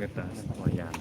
kertas wayang.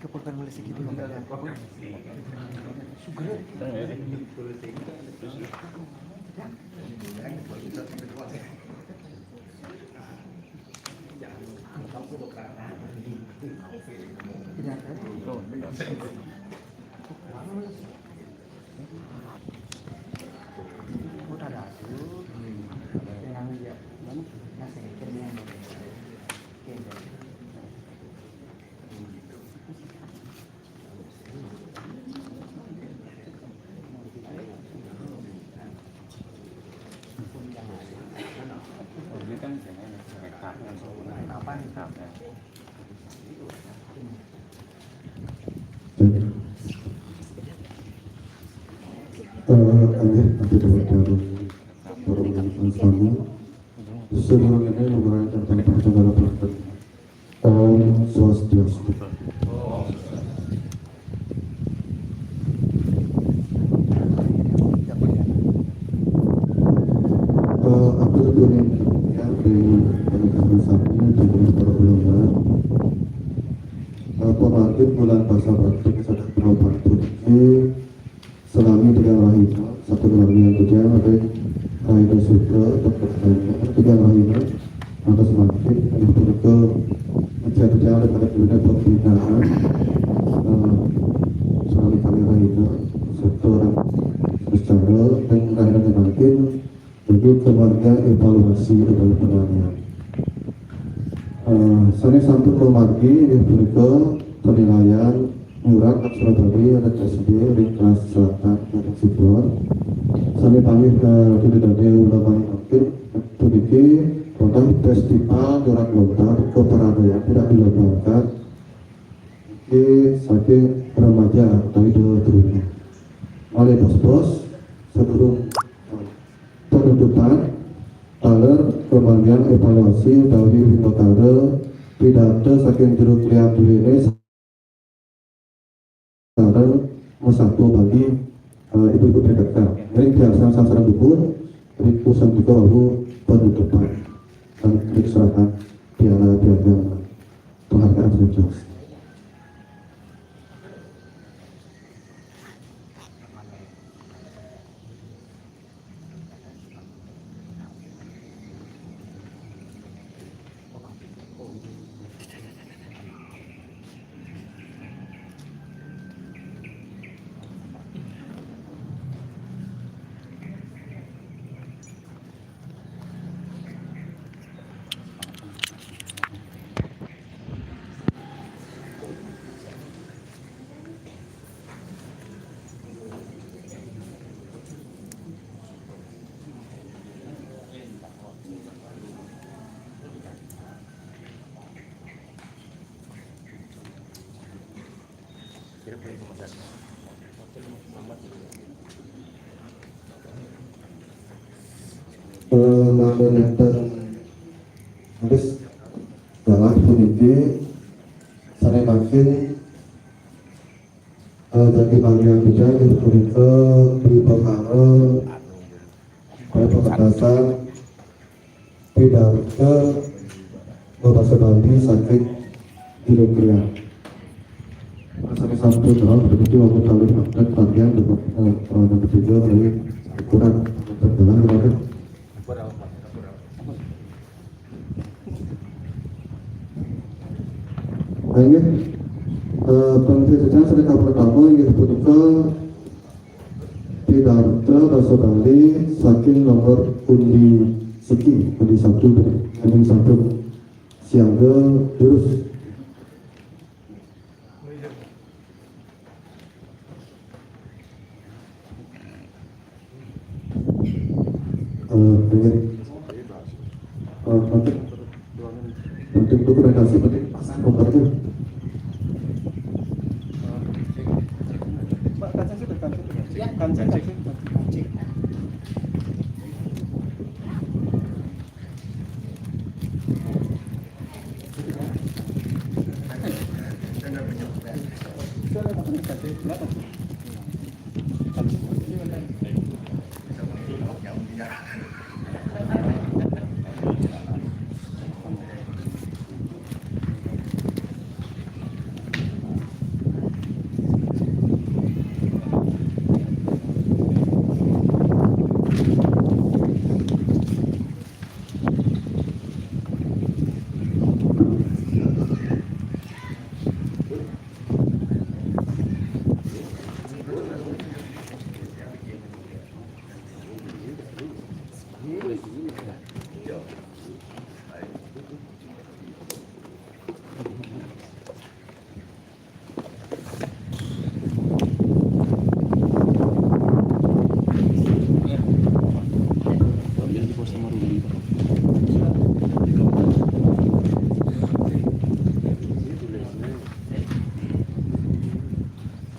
Keporkan mulai segitu Ini kan kapan? Nanti dapat dari sana sebelumnya merayakan tanpa segala praktek Om Swastiastu. Aku turunin ya di pernikahan samping di para ulama. Pemakai bulan puasa batik sedang berobat Turki selami dengan rahimah satu lagi yang kedua ada rahimah sutra terpercaya tiga rahimah atas semakin yang ke menjadi pada dunia pembinaan selami kali rahimah satu orang secara dan akhirnya makin bagi keluarga evaluasi dan penilaian. Saya sampai memagi ke penilaian Murat Surabaya ada SB Ringkas Selatan dan Sibor. Saya panggil ke Kedai Ulama Makin Tudiki tentang festival Murat Lontar Keperadaan tidak dilombakan di saking remaja dari dua turunnya. Oleh bos-bos sebelum penutupan taler kemudian evaluasi dari Bintara pidato saking jeruk liang ini sekarang satu bagi ibu-ibu PKK. Jadi biasa sasaran dukun, jadi pusat juga lalu penutupan dan diserahkan piala-piala penghargaan sukses. Lalu nonton habis dalam puniki saya makin jadi bagian juga itu punike di perkara pembatasan pidato berbahasa Bali saking Indonesia. Sampai satu tahun begitu waktu tahun dan bagian nomor 3 dari ukuran terdalam berapa? Ini pengisian sedekah pertama yang dibutuhkan pidato bahasa Bali saking nomor undi satu siangga terus komunikasi penting membantu. Pak, kancing sudah kancing.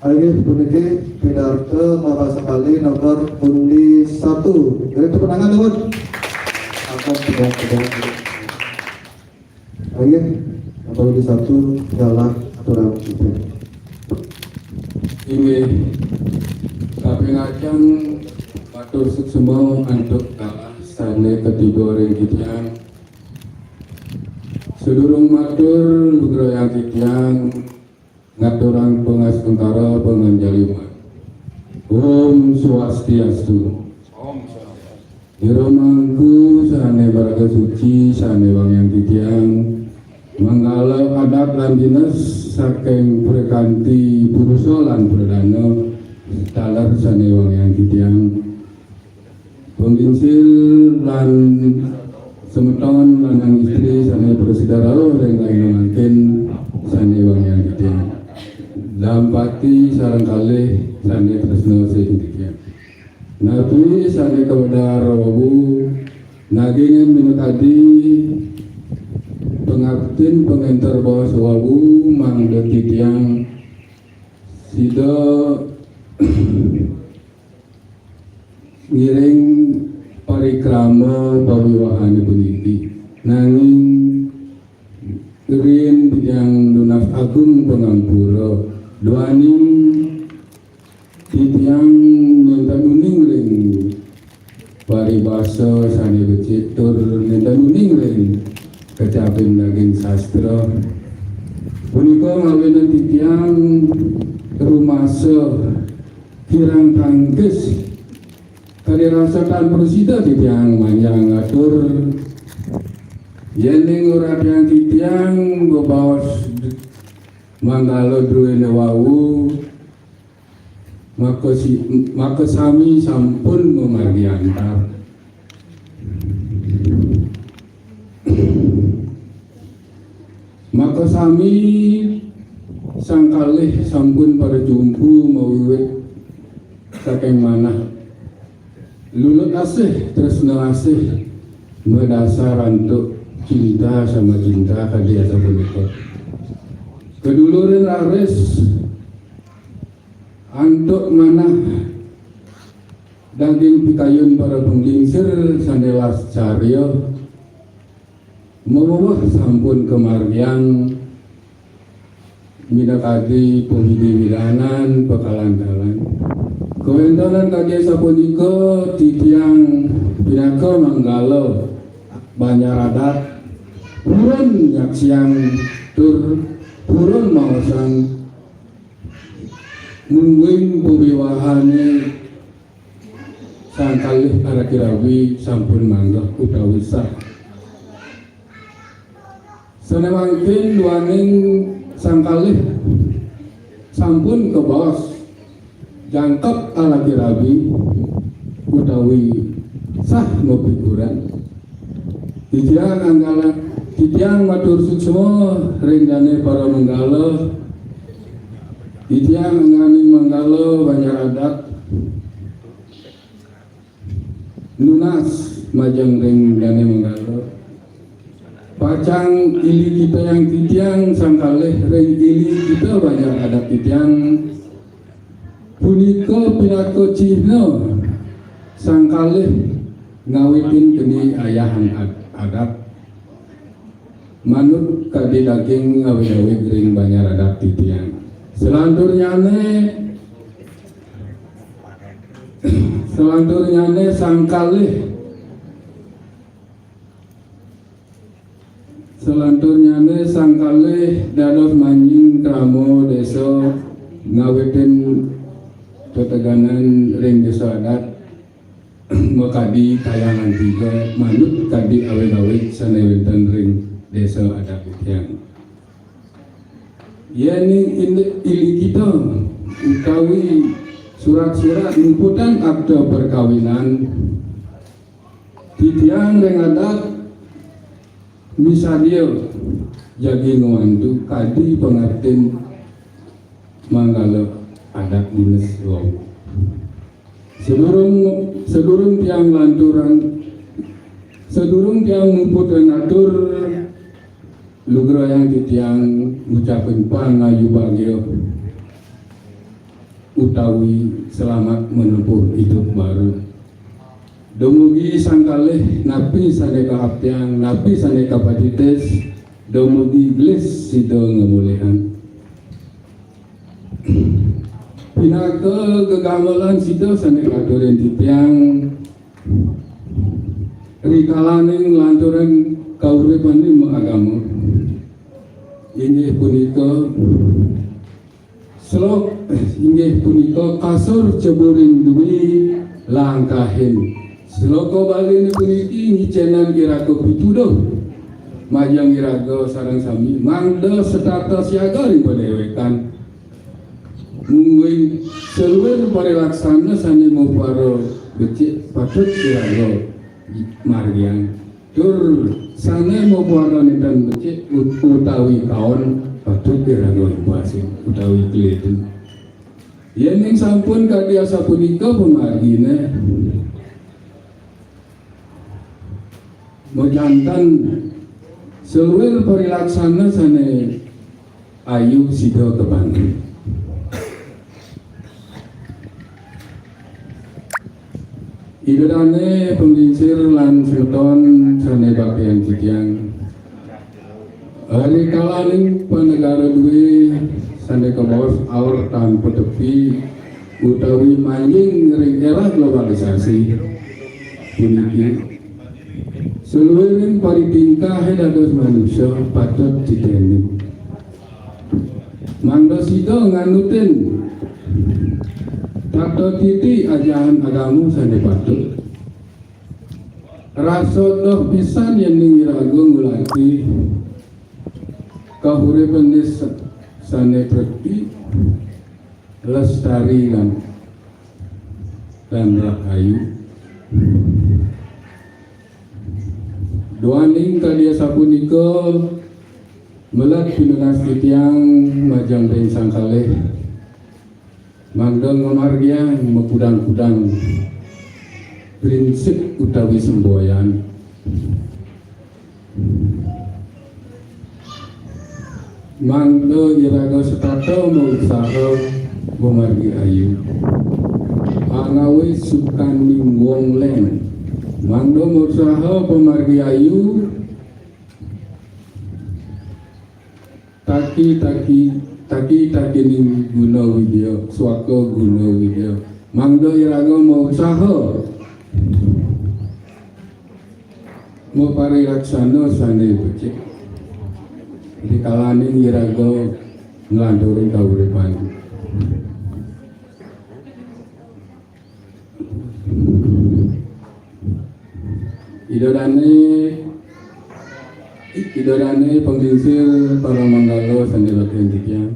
Ayo puniki pidato Bapak sekali nomor undi 1. Jadi tepuk tangan teman. Akan tidak. Ayo nomor undi 1 jalan aturan kita. Ini kapingacan matur semua untuk sane ketiga orang kitiang. Sedurung matur lugro yang kitiang ngaturang pengas tentara penganjaliman. Om Swastiastu. Hiromangku sane baraga suci sane wang yang kitiang manggala adat lan dinas saking prekanti purusa lan perdana talar sane wang yang kitiang penginsil lan semeton lanang istri sane bersaudara reng lain mangkin sane wang yang kitiang dampati sarang kalih sane tresno sing kitiang nabi sane kepada rawu nagingen minukadi pengabtin pengantar bawa sawabu mang kitiang sida ngiring parikrama pawiwahan puniki nanging rin yang dunas agung pengampura doaning titiang nyenta nuning ring paribasa sane becitur nyenta nuning ring kecapin daging sastra punika ngawenen titiang rumasa kirang tangkes kali rasakan presida titiang manjang ngatur yening ora titiang gobaos manggalo druene wau maka sami sampun memargi antar maka sami sang kalih sampun para jumpu mawiwit saking manah lulut asih tresna asih mendasar untuk cinta sama cinta kadiasa punika keduluran laris antuk manah daging pikayun para penglingsir sandewas caryo mewawah sampun kemargian minakadi pemidi wilanan pekalantalan kewentanan kadi sapunika titiang pinaka manggalo banyaradat purun nyaksiang tur purun maosang mungguing pubiwahane sang kalih arakirawi sampun manggah utawi sah senewangkin duaning sang kalih sampun kebaos jangkep arakirawi utawi sah mopikuran titiang anggala titiang matur suksma ringgane para menggala titiang ngani manggala banyaradat nunas majeng ringgane manggala pacang ili kita yang titiang sangkaleh reng ili kita banyak ada titiang punika pinako Cina sangkaleh ngawitin kini ayahan adat manut kadi daging ngawi-ngawi ring banyak adat titiang selanturnya sangkaleh dados manjing kramo desa ngawitin teteganan ring desa adat mekadi tayangan tiga manut kadi awet-awet sanewenten ring desa adat yang yani ili kita utawi surat-surat numputan akta perkawinan titiang ring adat misalnya jadi nguantu kadi pengertian manggala adat dinas wow. Sedurung tiang lanturan sedurung tiang ngumpulkan atur lugra yang titiang ngucapin pangayu bagio utawi selamat menempuh hidup baru. Dumugi sangkaleh napi saneka aptiang napi saneka patites dumugi gles sido ngemulehan pinaka gegamalan sido saneka turen titiang rikalaning lanturan kauripan lima agama ini punika selok inggih punika kasur ceburing duwi langkahin seloko bali ini puniki ngicenan kirago pituduh majang kirago sarang sami mangda setata siaga ring padewekan mungkin seluruh parilaksana sani mau paro becik patut kirago margiang tur sana mau paro nitan becik utawi kaon patut kirago ibasin utawi kelihatan yang sampun kadiasa punika pemargina mejantan seluruh perilaksana sana ayu sido kebangun idodane pembincir lan seton sana bagian titiang hari kalaning penegara duwe sana kebos aur tanpa tepi utawi manjing ring era globalisasi puniki seluruh paritingkah dados manusia patut diteni mangga sido nganutin tato titi ajaran agamu sane patut rasodoh pisan yang ningirago ngulati kahuripan desa sane perti lestari dan rahayu doaning kadia sapunika melat pinunas titiang majang ring sangkaleh mangdang ngamargiang mekudang-kudang prinsip utawi semboyan mangdo iraga setata mau usaha memargi ayu angawe sukaning wong len mangdo usaha pemargi ayu taki ning guna widya swaka guna widya mangdo iraga mau usaha mau parilaksana sane becik di kalaning iraga nglanturing kauripan idodane penggingsir para manggalo sandila kentikian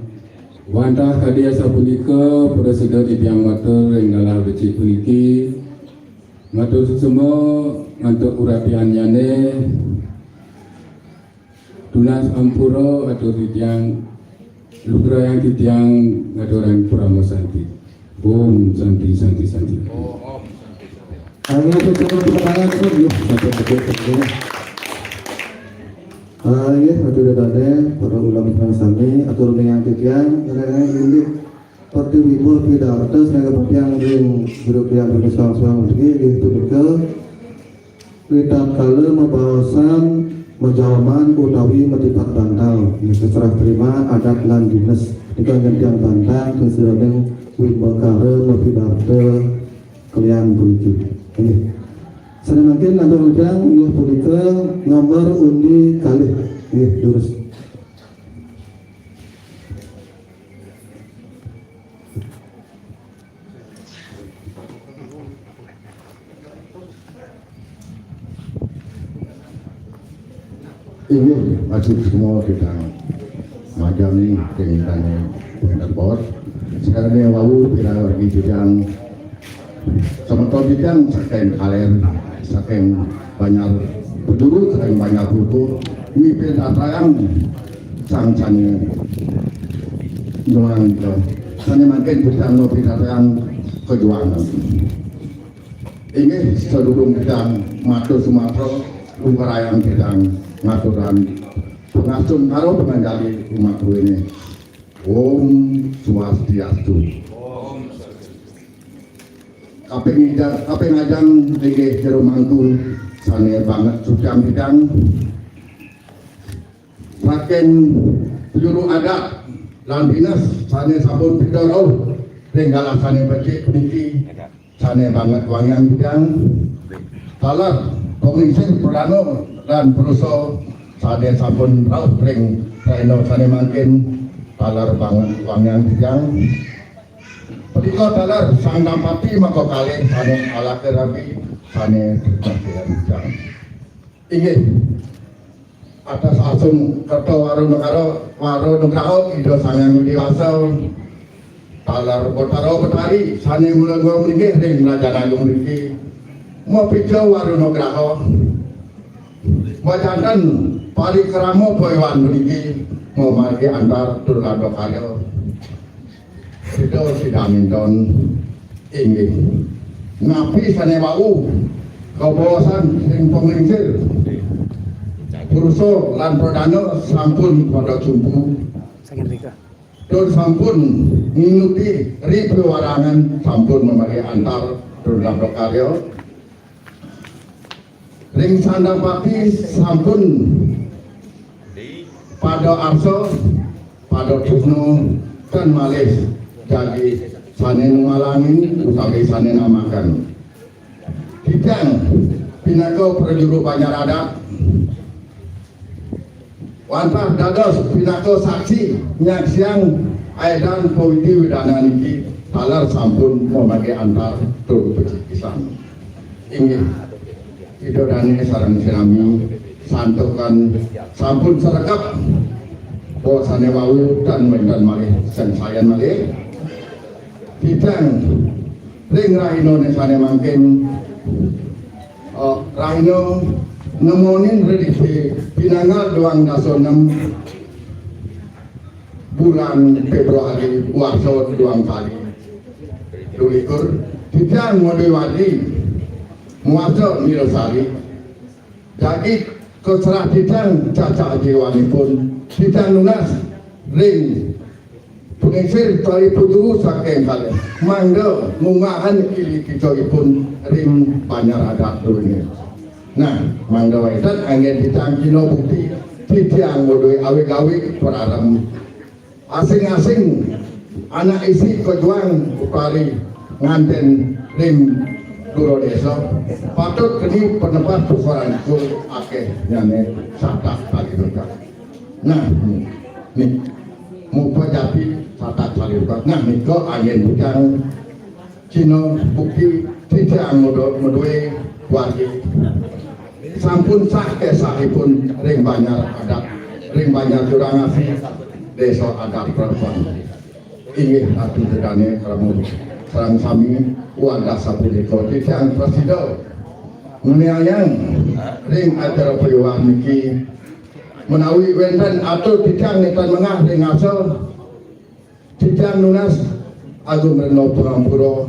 wantah kadia sapunika presiden titiang matur ing dalah becik puniki matur susemo ngantuk urapianyane tunas ampuro atau titiang lugra yang titiang ngaturan puramo santi Om santi. Ayo kita tangan dulu. Ya, atur dadane para ulama sami atur dengan kikian karena ini seperti ibu pidato saya kemudian ring grup yang bersama-sama begini itu kita kala membahasan menjawaban utawi metipat bantal serah terima adat lan dinas dengan yang bantang kesedang wimbakara mempidato kalian begitu ini saya makin nanti ujang ya punika nomor undi kali ya lurus ini masih semua kita macam ni dengan pendapat sekarang ni wau kita lagi bidang sementara bidang sekian kalian sekian banyak penduduk sekian banyak buku ini pendatang sang-sangnya orang itu sana makin bidang no pendatang kejuangan ini seluruh bidang Matu Sumatera Ungkarayang bidang ngaturan pengasuh karo pengendali umat ini. Om Swastiastu. Kaping ngajang nggih jero mangku sane banget sujang bidang saking seluruh adat lan dinas sane sampun pidoro tinggal sane becik niki sane banget wangian bidang talar komisi Perdana dan perusahaan sane sampun rauh ring reno sane makin talar banget wangian bidang Pedika talar sang dampati maka kali sane ala terapi sane terkasihan bidang ingin atas asum kerto waro nugrao ido sangang dewasa talar kotaro betari sane mulanggo mriki ring rajana mriki mau pijo waro nugrao wajantan pari keramo boywan mriki mau margi antar turlando karyo itu tidak minton ingin ngapi sane wau kawasan sing penglingsir Puruso lan Perdana sampun pada jumpu dan sampun minuti ribu warangan sampun memakai antar dalam karya ring sandang pati sampun pada arso pada Tusno dan Malis jadi sane numalangin utawi sane namakan bidang pinako prajuru banyak adat wantah dados pinako saksi nyaksiang aidan powiti widana niki talar sampun memakai antar tur pecikisan ingin idodane sarang sinami santukan sampun serekap bosane wau dan mendan malih sensayan malih bidang ring rahino nesane mangkin rahino nemonin rediksi pinanggal 2 bulan Februari warso 2 kali dulikur bidang modewadi muaso nilosari jadi keserah bidang caca jiwanipun bidang lunas ring pengisir tali puturu saking kali mangga mungahan ili kicoipun ring banyak adat dunia. Nah, mangga waitan angin ditangkino bukti bidang modoi awe-awe perarem asing-asing anak isi kejuang upari nganten ring Duro desa patut kini penepat persoalanku akeh nyane satak kali rukat. Nah, nih mupa jati satak kali rukat. Nah, niko angin bidang Cino bukti tidak modoi wajib sampun sah kesahipun ring banyak adat ring banyak jurang asih desa adat perempuan ingin atu dedane kamu serang sami wadah sapuliko tidak presiden menyayang ring acara periwan niki menawi wenten atau tidak netan mengah ring asal tidak nunas agung reno pengampuro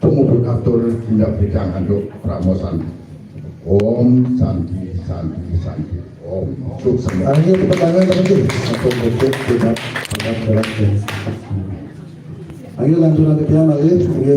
tumubut atur tindak bidang anduk pramosan Om Santi Santi Santi Om. Suk semua. Ayo tepuk tangan teman-teman. Satu butir tidak angkat berat dan ayo lanjut lagi ya,